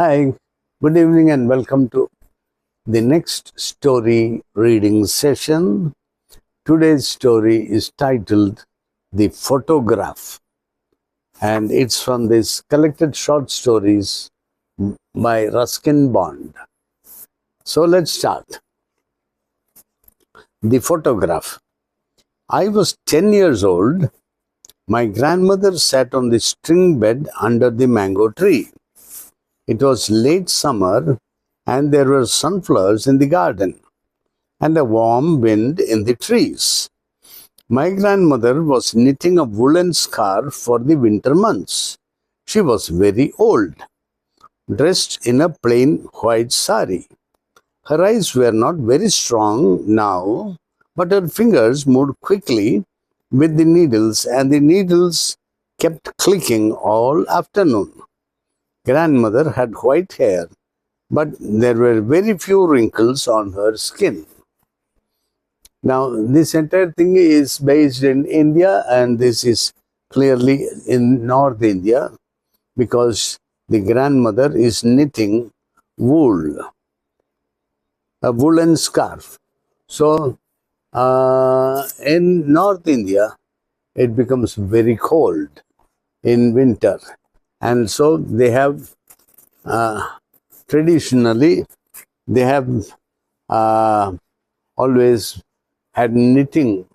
Hi, good evening and welcome to the next story reading session. Today's story is titled The Photograph, and it's from this collected short stories by Ruskin Bond. So let's start. The Photograph. I was 10 years old. My grandmother sat on the string bed under the mango tree. It was late summer and there were sunflowers in the garden and a warm wind in the trees. My grandmother was knitting a woolen scarf for the winter months. She was very old, dressed in a plain white sari. Her eyes were not very strong now, but her fingers moved quickly with the needles, and the needles kept clicking all afternoon. Grandmother had white hair, but there were very few wrinkles on her skin. Now, this entire thing is based in India, and this is clearly in North India because the grandmother is knitting wool, a woolen scarf. So, in North India, it becomes very cold in winter, and so they have traditionally they have always had knitting,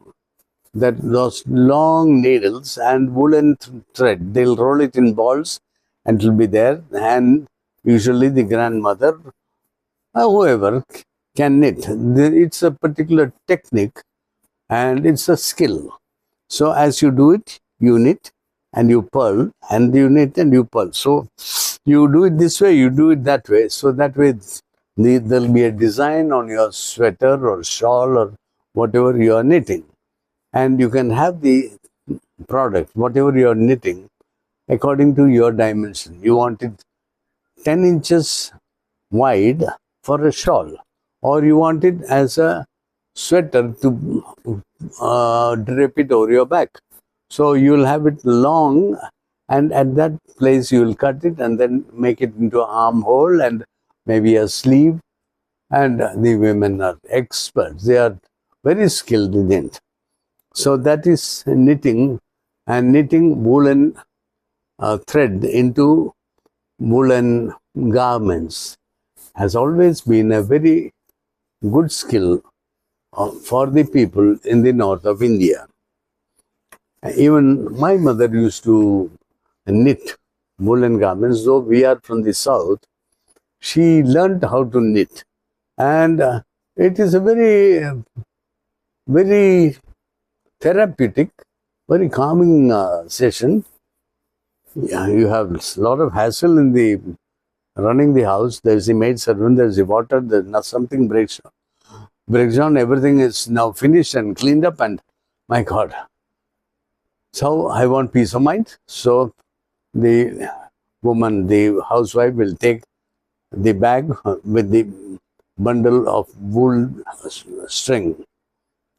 that those long needles and woolen thread. They'll roll it in balls and it'll be there, and usually the grandmother, whoever, can knit. It's a particular technique and it's a skill. So as you do it, you knit and you purl, and you knit and you purl. So you do it this way, you do it that way. So that way there'll be a design on your sweater or shawl or whatever you are knitting. And you can have the product, whatever you are knitting, according to your dimension. You want it 10 inches wide for a shawl, or you want it as a sweater to drape it over your back. So you'll have it long, and at that place you will cut it and then make it into an armhole and maybe a sleeve. And the women are experts. They are very skilled in it. So that is knitting, and knitting woolen thread into woolen garments has always been a very good skill for the people in the north of India. Even my mother used to knit woolen garments. Though we are from the south, she learned how to knit, and it is a very therapeutic, very calming session. Yeah, you have a lot of hassle in the running the house. There's the maid servant, there's the water, there's not something breaks down. Everything is now finished and cleaned up, and my God. So I want peace of mind. So the woman, the housewife, will take the bag with the bundle of wool string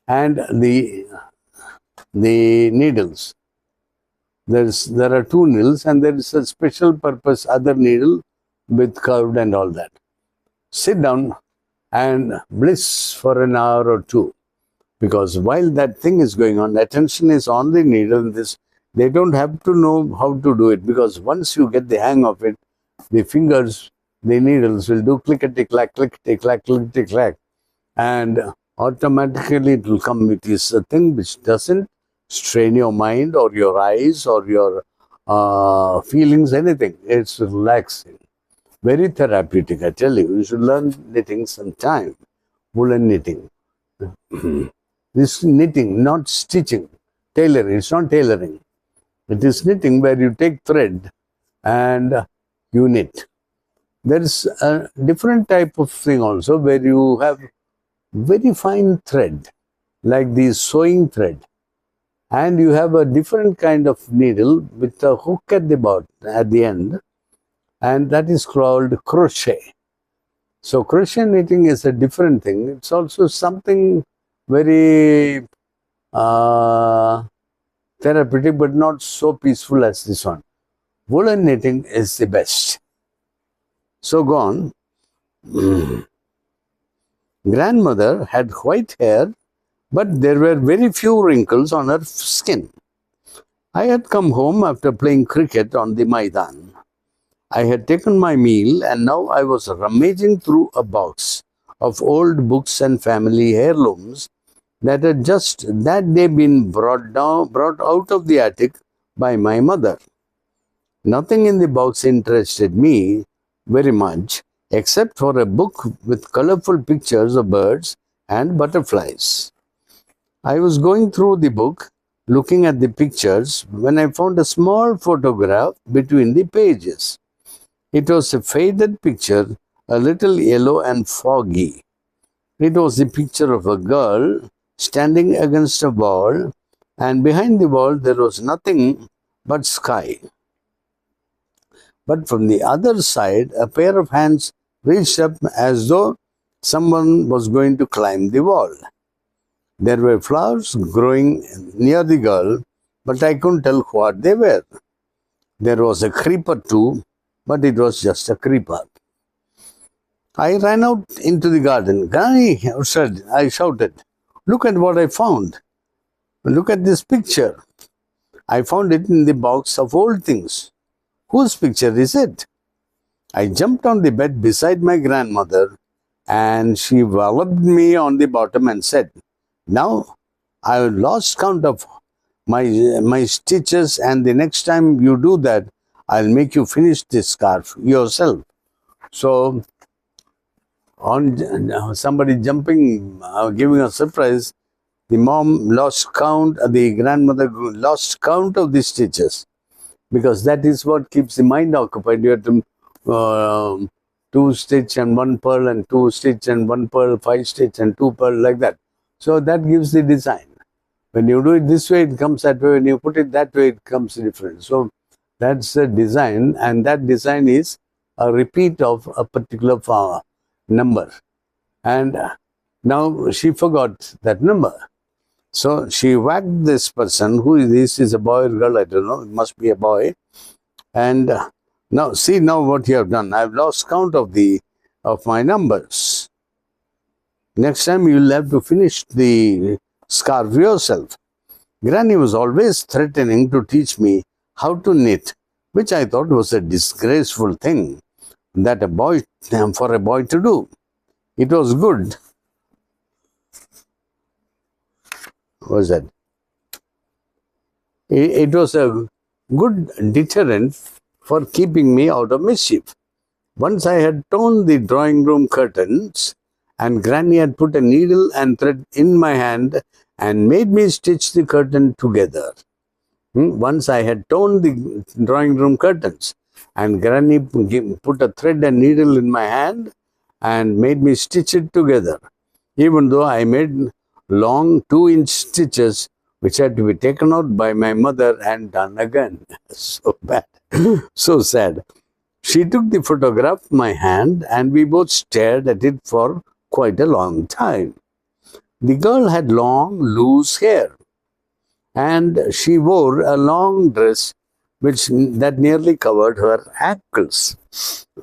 and the needles. There are two needles, and there is a special purpose other needle with curved and all that. Sit down and bliss for an hour or two, because while that thing is going on, attention is on the needle. They don't have to know how to do it, because once you get the hang of it, the fingers, the needles will do clickety-clack, clickety-clack, clickety-clack, and automatically it will come. It is a thing which doesn't strain your mind or your eyes or your feelings, anything. It's relaxing, very therapeutic. I tell you, you should learn knitting sometime, woolen knitting. This knitting, not stitching, tailoring. It's not tailoring. It is knitting where you take thread and you knit. There is a different type of thing also where you have very fine thread, like the sewing thread, and you have a different kind of needle with a hook at the end, and that is called crochet. So crochet knitting is a different thing. It's also something very therapeutic, but not so peaceful as this one. Woolen knitting is the best. So go on. Grandmother had white hair, but there were very few wrinkles on her skin. I had come home after playing cricket on the Maidan. I had taken my meal and now I was rummaging through a box of old books and family heirlooms that had just that day been brought out of the attic by my mother. Nothing in the box interested me very much except for a book with colorful pictures of birds and butterflies. I was going through the book, looking at the pictures, when I found a small photograph between the pages. It was a faded picture, a little yellow and foggy. It was the picture of a girl standing against a wall, and behind the wall there was nothing but sky. But from the other side, a pair of hands reached up as though someone was going to climb the wall. There were flowers growing near the girl, but I couldn't tell what they were. There was a creeper too, but it was just a creeper. I ran out into the garden. Granny, I shouted, look at what I found. Look at this picture. I found it in the box of old things. Whose picture is it? I jumped on the bed beside my grandmother and she walloped me on the bottom and said, now I lost count of my stitches, and the next time you do that, I'll make you finish this scarf yourself. So, on somebody jumping, giving a surprise, the mom lost count, the grandmother lost count of the stitches, because that is what keeps the mind occupied. You have to 2 stitch and 1 purl, and 2 stitch and 1 purl, 5 stitch and 2 purl, like that. So that gives the design. When you do it this way, it comes that way. When you put it that way, it comes different. So that's the design, and that design is a repeat of a particular number. And now she forgot that number. So she whacked this person. Who is this? Is a boy or girl? I don't know. It must be a boy. And now see now what you have done. I've lost count of my numbers. Next time you'll have to finish the scarf yourself. Granny was always threatening to teach me how to knit, which I thought was a disgraceful thing that for a boy to do. It was good. What was that? It was a good deterrent for keeping me out of mischief. Once I had torn the drawing room curtains, and Granny had put a needle and thread in my hand and made me stitch the curtain together. Once I had torn the drawing room curtains, and Granny put a thread and needle in my hand and made me stitch it together, even though I made long 2-inch stitches which had to be taken out by my mother and done again. So bad. So sad. She took the photograph of my hand and we both stared at it for quite a long time. The girl had long, loose hair, and she wore a long dress that nearly covered her ankles,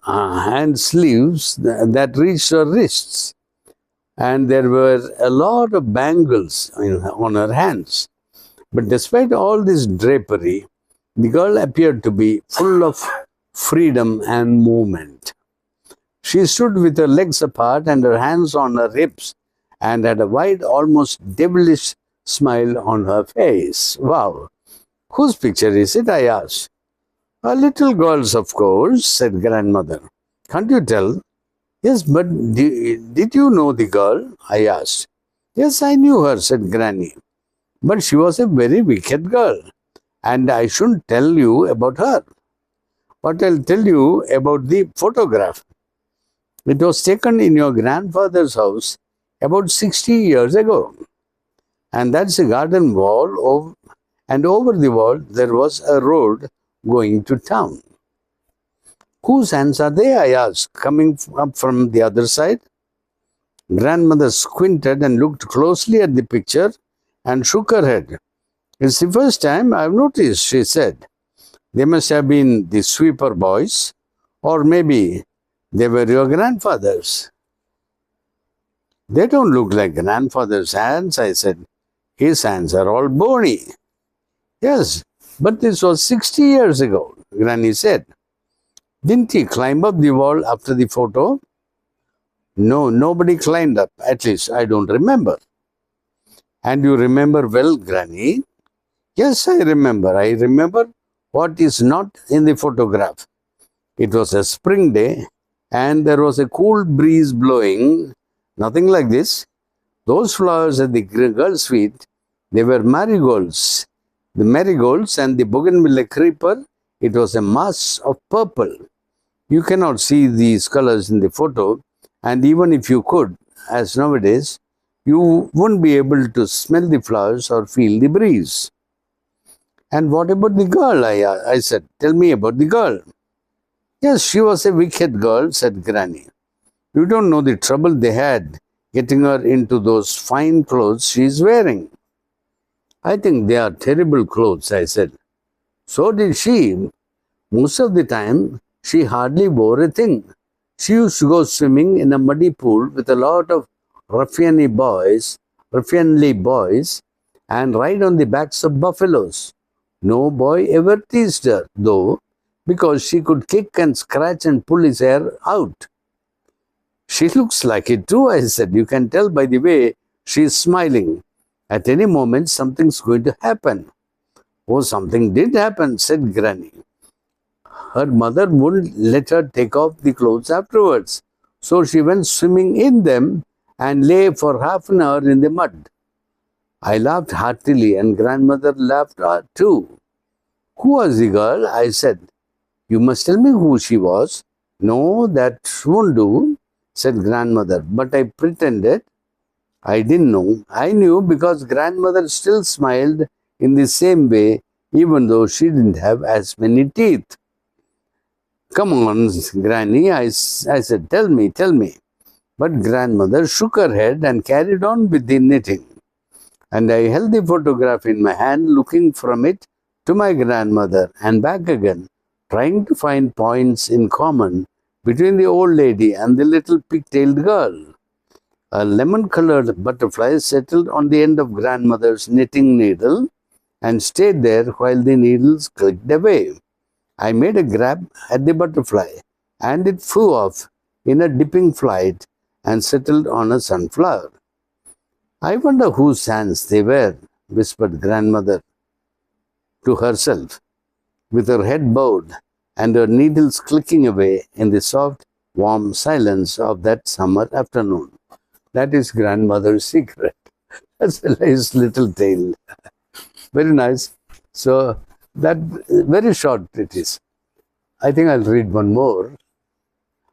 and sleeves that reached her wrists. And there were a lot of bangles on her hands. But despite all this drapery, the girl appeared to be full of freedom and movement. She stood with her legs apart and her hands on her hips and had a wide, almost devilish smile on her face. Wow! Whose picture is it? I asked. A little girl's, of course, said grandmother. Can't you tell? Yes, but did you know the girl? I asked. Yes, I knew her, said Granny. But she was a very wicked girl, and I shouldn't tell you about her. But I'll tell you about the photograph. It was taken in your grandfather's house about 60 years ago. And that's a garden wall, and over the wall there was a road going to town. Whose hands are they? I asked, coming up from the other side. Grandmother squinted and looked closely at the picture and shook her head. It's the first time I've noticed, she said. They must have been the sweeper boys, or maybe They were your grandfather's. They don't look like grandfather's hands, I said. His hands are all bony. Yes, but this was 60 years ago, Granny said. Didn't he climb up the wall after the photo? No, nobody climbed up. At least I don't remember. And you remember well, Granny? Yes, I remember. I remember what is not in the photograph. It was a spring day and there was a cool breeze blowing. Nothing like this. Those flowers at the girl's feet, they were marigolds. The marigolds and the bougainvillea creeper, it was a mass of purple. You cannot see these colors in the photo, and even if you could, as nowadays, you wouldn't be able to smell the flowers or feel the breeze. And what about the girl? I said, tell me about the girl. Yes, she was a wicked girl, said Granny. You don't know the trouble they had getting her into those fine clothes she is wearing. I think they are terrible clothes, I said. So did she. Most of the time, she hardly wore a thing. She used to go swimming in a muddy pool with a lot of ruffianly boys, and ride on the backs of buffaloes. No boy ever teased her, though, because she could kick and scratch and pull his hair out. She looks like it too, I said. You can tell by the way she is smiling. At any moment, something's going to happen. Oh, something did happen, said Granny. Her mother wouldn't let her take off the clothes afterwards. So she went swimming in them and lay for half an hour in the mud. I laughed heartily and grandmother laughed too. Who was the girl? I said. You must tell me who she was. No, that won't do, said grandmother, but I pretended I didn't know. I knew because grandmother still smiled in the same way, even though she didn't have as many teeth. Come on, Granny, I said, tell me. But grandmother shook her head and carried on with the knitting. And I held the photograph in my hand, looking from it to my grandmother and back again, trying to find points in common between the old lady and the little pig-tailed girl. A lemon-colored butterfly settled on the end of grandmother's knitting needle and stayed there while the needles clicked away. I made a grab at the butterfly, and it flew off in a dipping flight and settled on a sunflower. I wonder whose hands they were, whispered grandmother to herself, with her head bowed and her needles clicking away in the soft, warm silence of that summer afternoon. That is grandmother's secret. That's a nice little tale. Very nice. So, that very short it is. I think I'll read one more.